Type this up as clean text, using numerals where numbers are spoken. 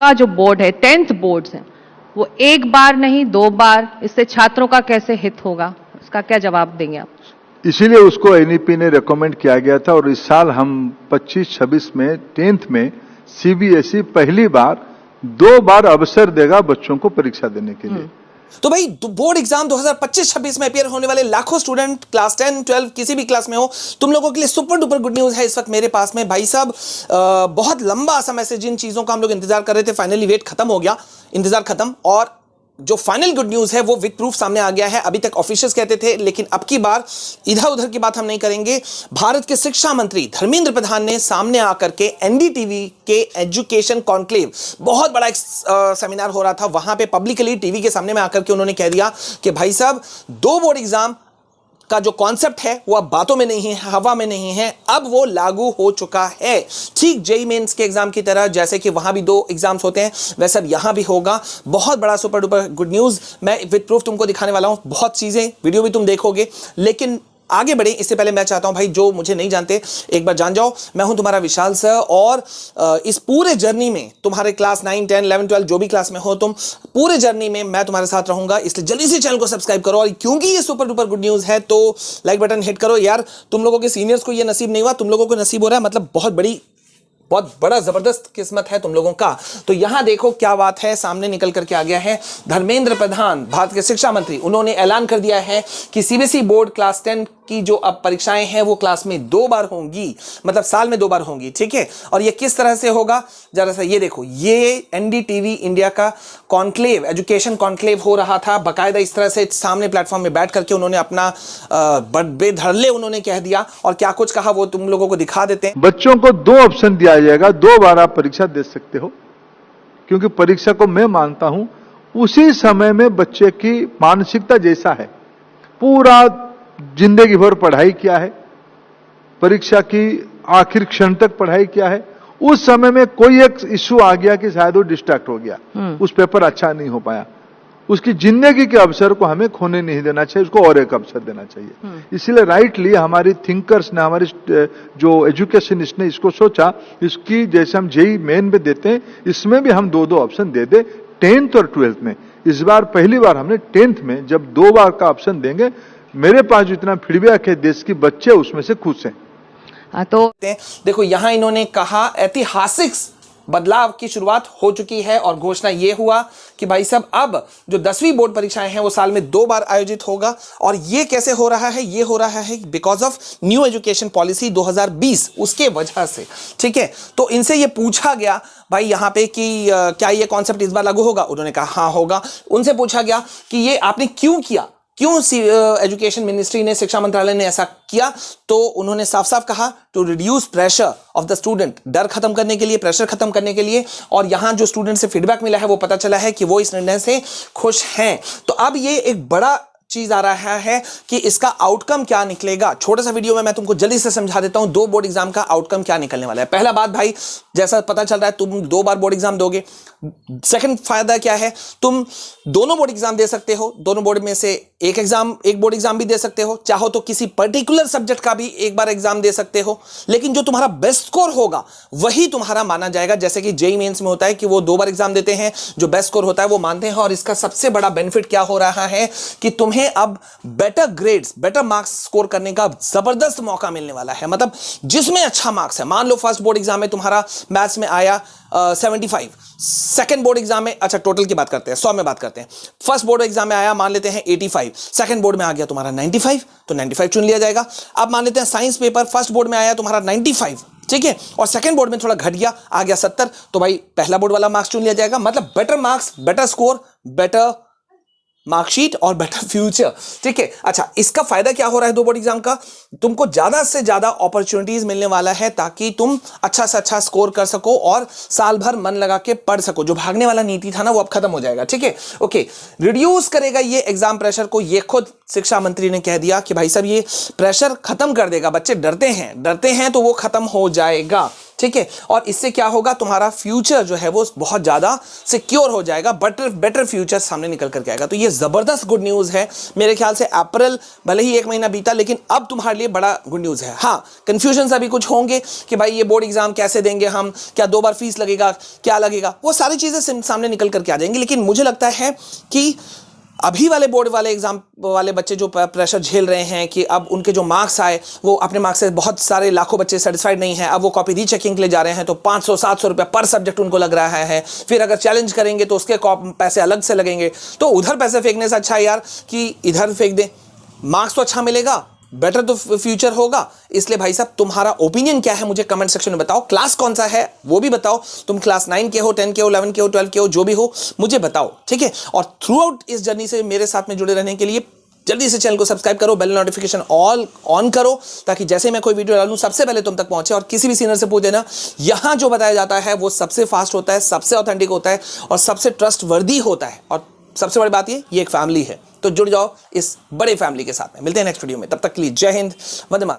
का जो बोर्ड है, 10th बोर्ड्स हैं, वो एक बार नहीं 2 बार, इससे छात्रों का कैसे हित होगा? इसका क्या जवाब देंगे आप? इसीलिए उसको एनईपी ने रेकमेंड किया गया था और इस साल हम 25-26 में 10th में सीबीएसई पहली बार 2 बार अवसर देगा बच्चों को परीक्षा देने के लिए। तो भाई बोर्ड एग्जाम 2025-26 में अपियर होने वाले लाखों स्टूडेंट क्लास 10, 12 किसी भी क्लास में हो, तुम लोगों के लिए सुपर डुपर गुड न्यूज है इस वक्त मेरे पास में। भाई साहब बहुत लंबा समय से जिन चीजों का हम लोग इंतजार कर रहे थे, फाइनली वेट खत्म हो गया, इंतजार खत्म, और जो फाइनल गुड न्यूज है वो विद प्रूफ सामने आ गया है। अभी तक ऑफिशियल्स कहते थे, लेकिन अब की बार इधर उधर की बात हम नहीं करेंगे। भारत के शिक्षा मंत्री धर्मेंद्र प्रधान ने सामने आकर के एनडीटीवी के एजुकेशन कॉन्क्लेव, बहुत बड़ा एक सेमिनार हो रहा था, वहां पे पब्लिकली टीवी के सामने में आकर के उन्होंने कह दिया कि भाई साहब 2 बोर्ड एग्जाम का जो कॉन्सेप्ट है वो अब बातों में नहीं है, हवा में नहीं है, अब वो लागू हो चुका है। ठीक जेईई मेंस के एग्जाम की तरह, जैसे कि वहां भी 2 एग्जाम्स होते हैं, वैसे अब यहां भी होगा। बहुत बड़ा सुपर डुपर गुड न्यूज, मैं विद प्रूफ तुमको दिखाने वाला हूं, बहुत चीजें, वीडियो भी तुम देखोगे। लेकिन आगे बढ़े इससे पहले मैं चाहता हूं भाई, जो मुझे नहीं जानते एक बार जान जाओ, मैं हूं तुम्हारा विशाल सर, और इस पूरे जर्नी में तुम्हारे क्लास 9, 10, 11, 12 जो भी क्लास में हो तुम, पूरे जर्नी में मैं तुम्हारे साथ रहूंगा। इसलिए जल्दी से चैनल को सब्सक्राइब करो, और क्योंकि ये सुपर डुपर गुड न्यूज है तो लाइक बटन हिट करो यार। तुम लोगों के सीनियर्स को ये नसीब नहीं हुआ, तुम लोगों को नसीब हो रहा है, मतलब बहुत बड़ा जबरदस्त किस्मत है तुम लोगों का। तो यहां देखो क्या बात है, सामने निकल करके आ गया है। धर्मेंद्र प्रधान, भारत के शिक्षा मंत्री, उन्होंने ऐलान कर दिया है कि सीबीएसई बोर्ड क्लास 10 की जो अब परीक्षाएं हैं वो क्लास में 2 बार होंगी, मतलब साल में 2 बार होंगी, ठीक है। और ये किस तरह से होगा, जरा सा ये देखो, ये एनडीटीवी इंडिया का कॉन्क्लेव, एजुकेशन कॉन्क्लेव हो रहा था, बाकायदा इस तरह से सामने प्लेटफॉर्म में बैठ करके उन्होंने अपना बेधड़ल्ले उन्होंने कह दिया, और क्या कुछ कहा वो तुम लोगों को दिखा देते हैं। बच्चों को 2 ऑप्शन दिया जाएगा, 2 बार आप परीक्षा दे सकते हो, क्योंकि परीक्षा को मैं मानता हूं उसी समय में बच्चे की मानसिकता जैसा है, पूरा जिंदगी भर पढ़ाई किया है, परीक्षा की आखिर क्षण तक पढ़ाई किया है, उस समय में कोई एक इश्यू आ गया कि शायद वो डिस्ट्रैक्ट हो गया, उस पेपर अच्छा नहीं हो पाया, उसकी जिंदगी के अवसर को हमें खोने नहीं देना चाहिए, उसको और एक अवसर देना चाहिए। इसलिए राइटली हमारी थिंकर्स ने, हमारी जो एजुकेशनिस्ट ने इसको सोचा, इसकी जैसे हम जेईई मेन में देते हैं, इसमें भी हम 2 ऑप्शन दे दे, 10th और 12th में। इस बार पहली बार हमने 10th में जब 2 बार का ऑप्शन देंगे, मेरे पास जितना फीडबैक है देश के बच्चे उसमें से खुश हैं। तो देखो यहां इन्होंने कहा ऐतिहासिक बदलाव की शुरुआत हो चुकी है, और घोषणा यह हुआ कि भाई साहब अब जो 10वीं बोर्ड परीक्षाएं हैं वो साल में 2 बार आयोजित होगा। और ये कैसे हो रहा है, ये हो रहा है because of new education policy 2020, उसके वजह से, ठीक है। तो इनसे ये पूछा गया भाई यहां पे कि क्या ये कॉन्सेप्ट इस बार लागू होगा, उन्होंने कहा हाँ होगा। उनसे पूछा गया कि ये आपने क्यों किया, क्यों एजुकेशन मिनिस्ट्री ने, शिक्षा मंत्रालय ने ऐसा किया, तो उन्होंने साफ साफ कहा to reduce pressure of the student, डर खत्म करने के लिए, प्रेशर खत्म करने के लिए। और यहां जो स्टूडेंट से फीडबैक मिला है वो पता चला है कि वो इस निर्णय से खुश हैं। तो अब ये एक बड़ा चीज आ रहा है कि इसका आउटकम क्या निकलेगा। छोटा सा वीडियो में मैं तुमको जल्दी से समझा देता हूं 2 बोर्ड एग्जाम का आउटकम क्या निकलने वाला है। पहला बात भाई, जैसा पता चल रहा है तुम 2 बार बोर्ड एग्जाम दोगे। सेकंड फायदा क्या है, तुम दोनों बोर्ड एग्जाम दे सकते हो, दोनों बोर्ड में से एक बोर्ड एग्जाम भी दे सकते हो, चाहो तो किसी पर्टिकुलर सब्जेक्ट का भी एक बार एग्जाम दे सकते हो, लेकिन जो तुम्हारा बेस्ट स्कोर होगा वही तुम्हारा माना जाएगा। जैसे कि जेईई मेंस में होता है कि वो 2 बार एग्जाम देते हैं, जो बेस्ट स्कोर होता है वो मानते हैं। और इसका सबसे बड़ा बेनिफिट क्या हो रहा है कि तुम्हें अब better grades, better marks score करने का जबरदस्त मौका मिलने वाला है। मतलब जिसमें अच्छा मार्क्स है, मान लो फर्स्ट बोर्ड एग्जाम में तुम्हारा मैथ्स में आया 75, सेकंड बोर्ड एग्जाम में, अच्छा टोटल की बात करते हैं, 100 में बात करते हैं, फर्स्ट बोर्ड एग्जाम में आया मान लेते हैं 85, सेकंड बोर्ड में आ गया तुम्हारा 95, तो 95 चुन लिया जाएगा। अब मान लेते हैं साइंस पेपर फर्स्ट बोर्ड में आया तुम्हारा 95, ठीक है, और सेकंड बोर्ड में थोड़ा घट गया, आ गया 70, तो भाई पहला बोर्ड वाला मार्क्स चुन लिया जाएगा। मतलब better marks, better score, better marksheet और बेटर फ्यूचर, ठीक है। अच्छा, इसका फायदा क्या हो रहा है 2 बोर्ड एग्जाम का, तुमको ज्यादा से ज्यादा अपॉर्चुनिटीज मिलने वाला है ताकि तुम अच्छा से अच्छा स्कोर कर सको और साल भर मन लगा के पढ़ सको। जो भागने वाला नीति था ना वो अब खत्म हो जाएगा, ठीक है। ओके, रिड्यूस करेगा ये एग्जाम प्रेशर को, ये खुद शिक्षा मंत्री ने कह दिया कि भाई साहब ये प्रेशर खत्म कर देगा। बच्चे डरते हैं तो वो खत्म हो जाएगा, ठीक है। और इससे क्या होगा, तुम्हारा फ्यूचर जो है वो बहुत ज्यादा सिक्योर हो जाएगा, बेटर फ्यूचर सामने निकल करके आएगा। तो ये लिए जबरदस्त गुड न्यूज है। मेरे ख्याल से अप्रैल भले ही 1 महीना बीता, लेकिन अब तुम्हारे लिए बड़ा गुड न्यूज है। हाँ, कंफ्यूजन अभी कुछ होंगे कि भाई ये बोर्ड एग्जाम कैसे देंगे हम, क्या 2 बार फीस लगेगा, क्या लगेगा, वो सारी चीजें सामने निकल करके आ जाएंगी। लेकिन मुझे लगता है कि अभी वाले बोर्ड वाले एग्जाम वाले बच्चे जो प्रेशर झेल रहे हैं कि अब उनके जो मार्क्स आए वो अपने मार्क्स से बहुत सारे लाखों बच्चे सेटिस्फाइड नहीं है, अब वो कॉपी रीचेकिंग के लिए जा रहे हैं तो 500-700 रुपये पर सब्जेक्ट उनको लग रहा है। फिर अगर चैलेंज करेंगे तो उसके पैसे अलग से लगेंगे। तो उधर पैसे फेंकने से अच्छा है यार कि इधर फेंक दें, मार्क्स तो अच्छा मिलेगा, बेटर तो फ्यूचर होगा। इसलिए भाई साहब तुम्हारा ओपिनियन क्या है मुझे कमेंट सेक्शन में बताओ। क्लास कौन सा है वो भी बताओ, तुम क्लास 9 के हो, 10 के हो, 11 के हो, 12 के हो, जो भी हो मुझे बताओ, ठीक है। और थ्रू आउट इस जर्नी से मेरे साथ में जुड़े रहने के लिए जल्दी से चैनल को सब्सक्राइब करो, बेल नोटिफिकेशन ऑल ऑन करो, ताकि जैसे मैं कोई वीडियो डालूं सबसे पहले तुम तक पहुंचे। और किसी भी सीनियर से पूछ देना, यहां जो बताया जाता है वो सबसे फास्ट होता है, सबसे ऑथेंटिक होता है और सबसे ट्रस्टवर्दी होता है। और सबसे बड़ी बात ये एक फैमिली है, तो जुड़ जाओ इस बड़े फैमिली के साथ में। मिलते हैं नेक्स्ट वीडियो में, तब तक के लिए जय हिंद, वंदे मातरम।